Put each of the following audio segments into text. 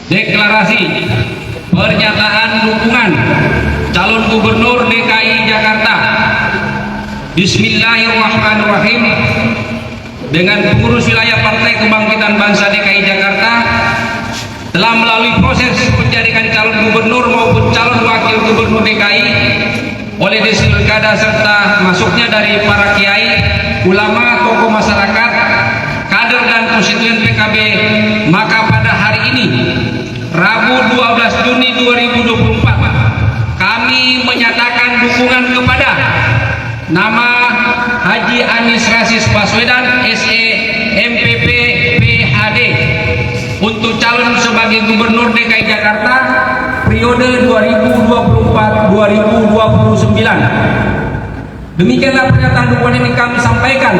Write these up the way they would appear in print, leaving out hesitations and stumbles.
deklarasi pernyataan dukungan calon gubernur DKI Jakarta. Bismillahirrahmanirrahim. Dengan pengurus wilayah Partai Kebangkitan Bangsa DKI Jakarta telah melalui proses penjaringan calon gubernur maupun calon wakil gubernur DKI oleh Desi Pilkada serta masuknya dari para kiai, ulama, tokoh masyarakat, kader dan konstituen PKB, maka pada hari ini Rabu 12 Juni 2024 kami menyatakan dukungan kepada nama Haji Anies Rashid Baswedan SE MPP PHD untuk calon sebagai gubernur DKI Jakarta periode 2024-2029. Demikianlah pernyataan dukungan ini kami sampaikan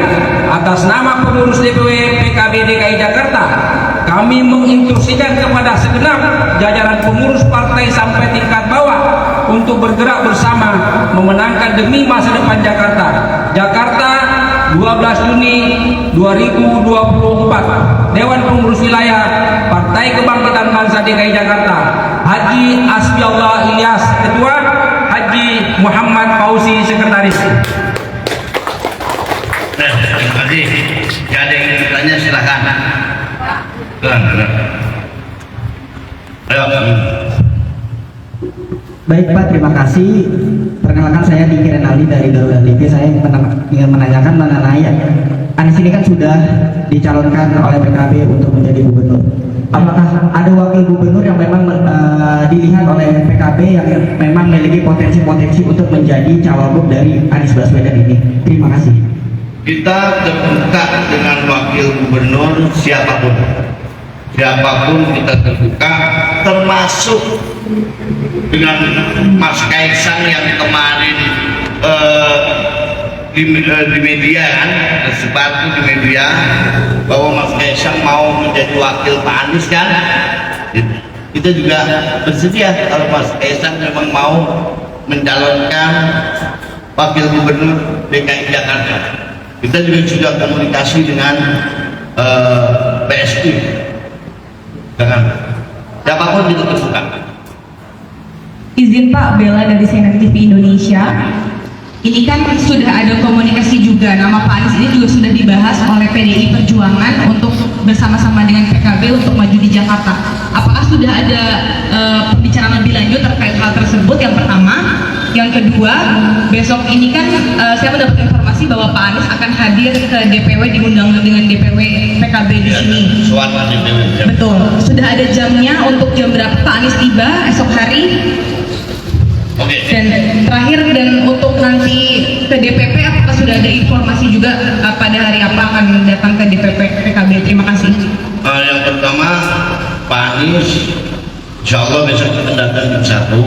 atas nama pengurus DPW PKB DKI Jakarta. Kami menginstruksikan kepada segenap jajaran pengurus partai sampai tingkat bawah untuk bergerak bersama memenangkan demi masa depan Jakarta. Jakarta 12 Juni 2024. Dewan Pengurus Wilayah Partai Kebangkitan Bangsa DKI Jakarta, Haji Asfiallah Ilyas Ketua, Haji Muhammad Fauzi Sekretaris. Terima kasih. Jadi yang bertanya silakan. Ayo. Baik Pak, terima kasih. Perkenalkan saya Diki Renaldi dari Garuda TV. Saya ingin menanyakan mengenai Anies ini kan sudah dicalonkan oleh PKB untuk menjadi gubernur. Apakah ada wakil gubernur yang memang dilihat oleh PKB yang memang memiliki potensi-potensi untuk menjadi cawagup dari Anies Baswedan ini? Terima kasih. Kita terbuka dengan wakil gubernur siapapun kita terbuka, termasuk dengan Mas Kaisang yang kemarin di media kan, sesuatu di media bahwa Mas Kaisang mau menjadi wakil Pak Anies kan. Kita juga bersedia kalau Mas Kaisang memang mau mencalonkan wakil gubernur DKI Jakarta. Kita juga sudah komunikasi dengan PSI, dengan siapapun kita terbuka. Izin Pak, Bella dari CNN TV Indonesia. Ini kan sudah ada komunikasi juga, nama Pak Anies ini juga sudah dibahas oleh PDI Perjuangan untuk bersama-sama dengan PKB untuk maju di Jakarta. Apakah sudah ada pembicaraan lebih lanjut terkait hal tersebut? Yang pertama. Yang kedua, besok ini kan saya mendapat informasi bahwa Pak Anies akan hadir ke DPW, diundang dengan DPW PKB di sini. Betul. Sudah ada jamnya untuk jam berapa Pak Anies tiba esok hari? Oke. Dan terakhir, dan untuk nanti ke DPP apakah sudah ada informasi juga pada hari apa akan datang ke DPP PKB? Terima kasih. Yang pertama, Pak Anies insya Allah besok kita datang jam 1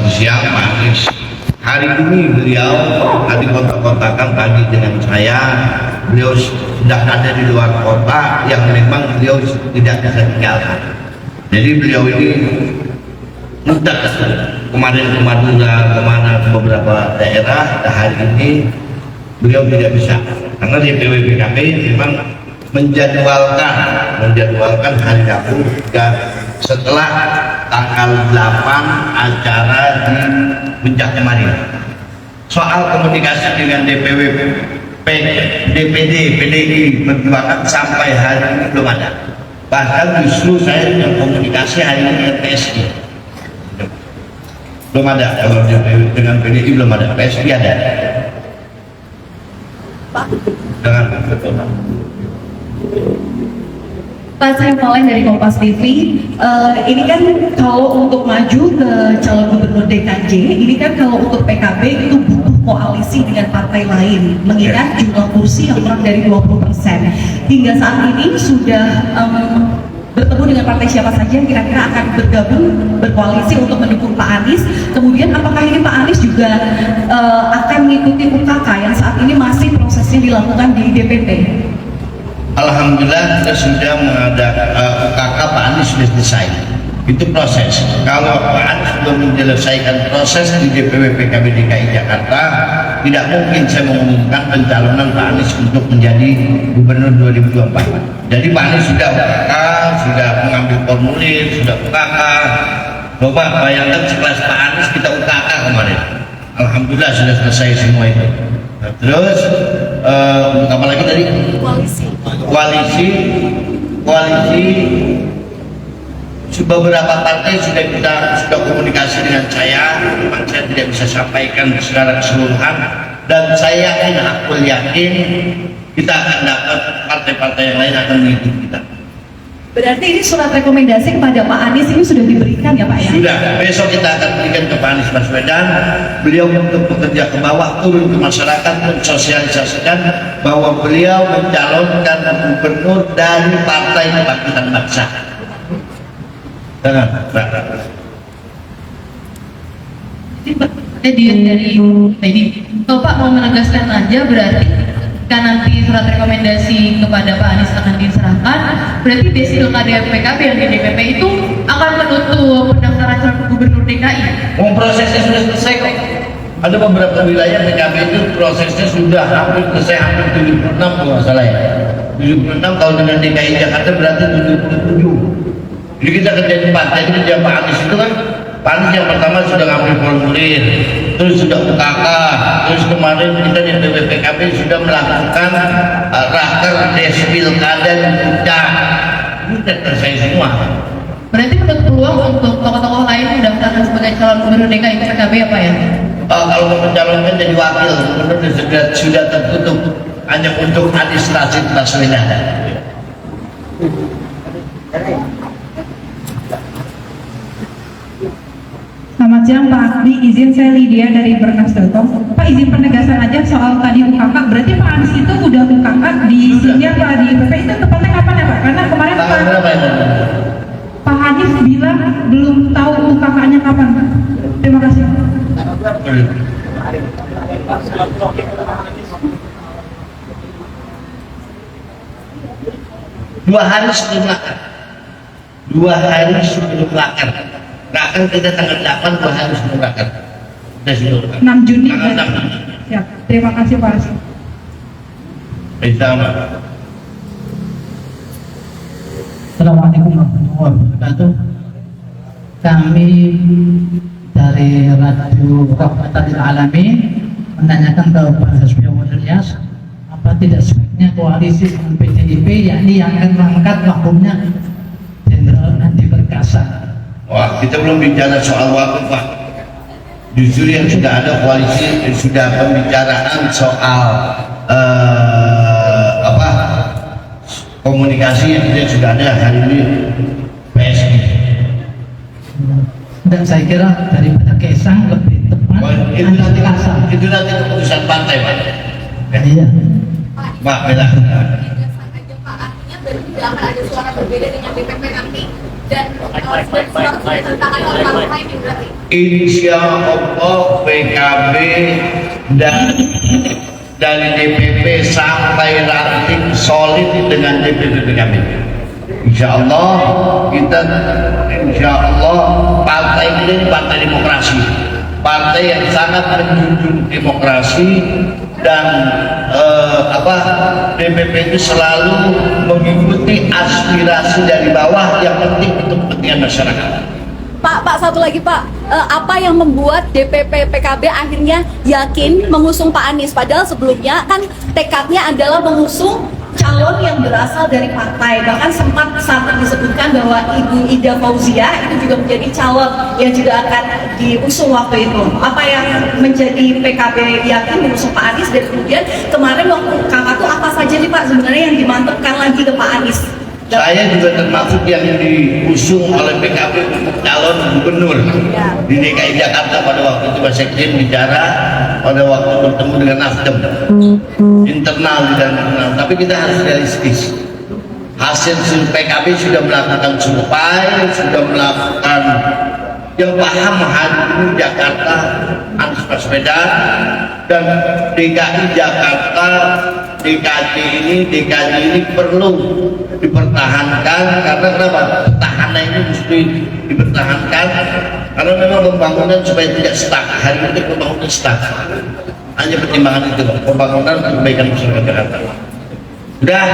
siang. Pak Anies hari ini beliau tadi kontak-kontakan tadi dengan saya, beliau sudah ada di luar kota yang memang beliau tidak bisa tinggalkan. Jadi beliau ini mudah kemarin ke Madura, kemana ke beberapa daerah. Nah, hari ini beliau tidak bisa karena DPW PKB memang menjadwalkan hari Rabu dan setelah tanggal 8 acara di Puncak Marin. Soal komunikasi dengan DPW DPD PDI Perjuangan sampai hari ini belum ada. Bahkan justru saya komunikasi hari ini dengan PSI belum ada. Kalau dengan PDI belum ada, PSI ada dengan Pak, saya mulai dari Kompas TV. Ini kan kalau untuk maju ke calon gubernur DKJ, ini kan kalau untuk PKB itu butuh koalisi dengan partai lain, mengingat jumlah kursi yang kurang dari 20%. Hingga saat ini sudah bertemu dengan partai siapa saja yang kira-kira akan bergabung berkoalisi untuk mendukung Pak Anies. Kemudian apakah ini Pak Anies juga akan mengikuti UKK yang saat ini masih prosesnya dilakukan di DPP? Alhamdulillah kita sudah mengadakan UKK Pak Anies sudah selesai. Itu proses. Kalau Pak Anies belum menyelesaikan proses di DPW PKB DKI Jakarta, tidak mungkin saya mengumumkan pencalonan Pak Anies untuk menjadi gubernur 2024. Jadi Pak Anies sudah UKK, sudah mengambil formulir, sudah UKK. Coba bayangkan sekelas Pak Anies kita UKK kemarin. Alhamdulillah sudah selesai semua itu. Nah, terus untuk apa lagi tadi? Koalisi beberapa partai sudah komunikasi dengan saya. Memang saya tidak bisa sampaikan secara keseluruhan, dan saya yakin kita akan dapat partai-partai yang lain akan mengikuti kita. Berarti ini surat rekomendasi kepada Pak Anies ini sudah diberikan ya Pak ya? Sudah, besok kita akan berikan ke Pak Anies Baswedan. Beliau untuk bekerja ke bawah, turun ke masyarakat, mensosialisasikan bahwa beliau mencalonkan gubernur dari Partai Kebangkitan Bangsa. Dari ini, kalau Pak mau menegaskan aja berarti kan nanti surat rekomendasi kepada Pak Anies akan diserahkan, berarti besi pilkada PKB yang di DPP itu akan menutup pendaftaran calon gubernur DKI. Prosesnya sudah selesai kok. Ada beberapa wilayah PKB itu prosesnya sudah hampir selesai, hampir 76 kalau nggak salah ya. 76 kalau dengan DKI Jakarta berarti 77. Jadi kita kerja cepat. Jadi kerja Pak Anies itu kan, Pak Anies yang pertama sudah ngambil formulir, terus sudah UKK, terus kemarin kita di BPKB sudah melakukan raker despilkada di Puncak. Itu sudah selesai semua. Berarti menurut peluang untuk tokoh-tokoh lain mendaftarkan sebagai calon gubernur DKI ke PKB apa ya? Kalau mau mencalonkan jadi wakil gubernur sudah tertutup hanya untuk Anies Rashid Baswedan. Selamat siang Pak Akdi, izin saya Lydia dari Berkas Telkom. Pak, izin penegasan aja soal tadi UKK, berarti Pak Anies itu udah UKK di sini apa di PP itu tepatnya kapan ya Pak? Karena kemarin Tanggal berapa ini? Pak Anies bilang belum tahu UKK-nya kapan Pak. Terima kasih. Dua hari sebelum lakar. 2 hari sebelum lakar. Lakar kita tanggal 8, 2 hari sebelum lakar. Sudah sebelum lakar. 6 Juni. Tanggal 6 Juni. Siap. Terima kasih Pak Anies. Sama. Assalamualaikum warahmatullahi wabarakatuh. Kami dari Radio Rahmatul Alamin menanyakan ke Pak Hasbiawan Ilyas, apa tidak sebaiknya koalisi dengan PDIP, yakni yang akan mengangkat wakilnya Jenderal Andi Perkasa. Wah, kita belum bicara soal wakil Pak. Justru yang sudah ada koalisi, sudah pembicaraan soal komunikasi yang sudah ada hari ini PSI. Dan saya kira daripada Kaisang lebih tepat Itu nanti Perkasa. itu nanti keputusan partai Pak. Iya. Pak Bella. Artinya tidak akan ada suara berbeda dengan DPP nanti dan suara ditentangkan oleh partai ini berarti. Insya Allah PKB dan dari DPP sampai ranting solid dengan DPP PKB. Insya Allah kita, insya Allah partai ini partai demokrasi, partai yang sangat menjunjung demokrasi, dan DPP itu selalu mengikuti aspirasi dari bawah yang penting untuk kepentingan masyarakat. Pak, satu lagi Pak, apa yang membuat DPP PKB akhirnya yakin mengusung Pak Anies? Padahal sebelumnya kan tekadnya adalah mengusung Calon yang berasal dari partai, bahkan sempat saat disebutkan bahwa Ibu Ida Fauzia itu juga menjadi calon yang juga akan diusung waktu itu. Apa yang menjadi PKB yakin mengusung Pak Anies, dan kemudian kemarin waktu kakak tuh apa saja nih Pak sebenarnya yang dimantapkan lagi ke Pak Anies? Saya juga termasuk yang diusung oleh PKB untuk calon gubernur di DKI Jakarta pada waktu itu. Pak Sekjen bicara pada waktu bertemu dengan Nasdem internal dan internal, tapi kita harus realistis. Hasil PKB sudah melakukan survei, sudah melakukan yang paham hari ini Jakarta Anies Baswedan, dan DKI Jakarta DKI ini perlu dipertahankan. Karena kenapa? Petahana ini mesti dipertahankan karena memang pembangunan supaya tidak stuck. Hari ini pembangunan stuck, hanya pertimbangan itu, pembangunan dan kebaikan masyarakat Jakarta. Udah.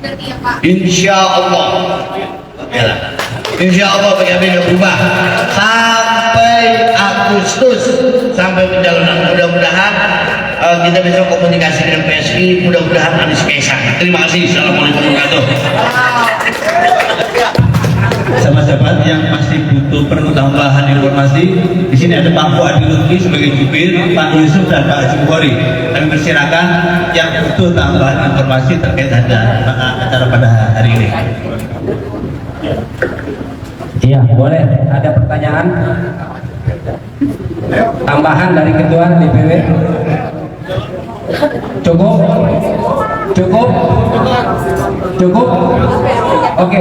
berarti ya Pak. Insya Allah. Ya lah. Insya Allah PKB udah berubah sampai Agustus, sampai pencalonan. Mudah-mudahan kita bisa komunikasi dengan PSI. Mudah-mudahan Anies Kaisang. Terima kasih. Assalamualaikum warahmatullahi wabarakatuh. Sama sahabat yang masih butuh perlu tambahan informasi, di sini ada Pak Fuadi Lutfi sebagai jubir, Pak Yusuf dan Pak Jumhori. Kami persilakan yang butuh tambahan informasi terkait acara pada hari ini. Iya, boleh. Ada pertanyaan? Tambahan dari Ketua DPW? Cukup? Cukup? Cukup? Oke.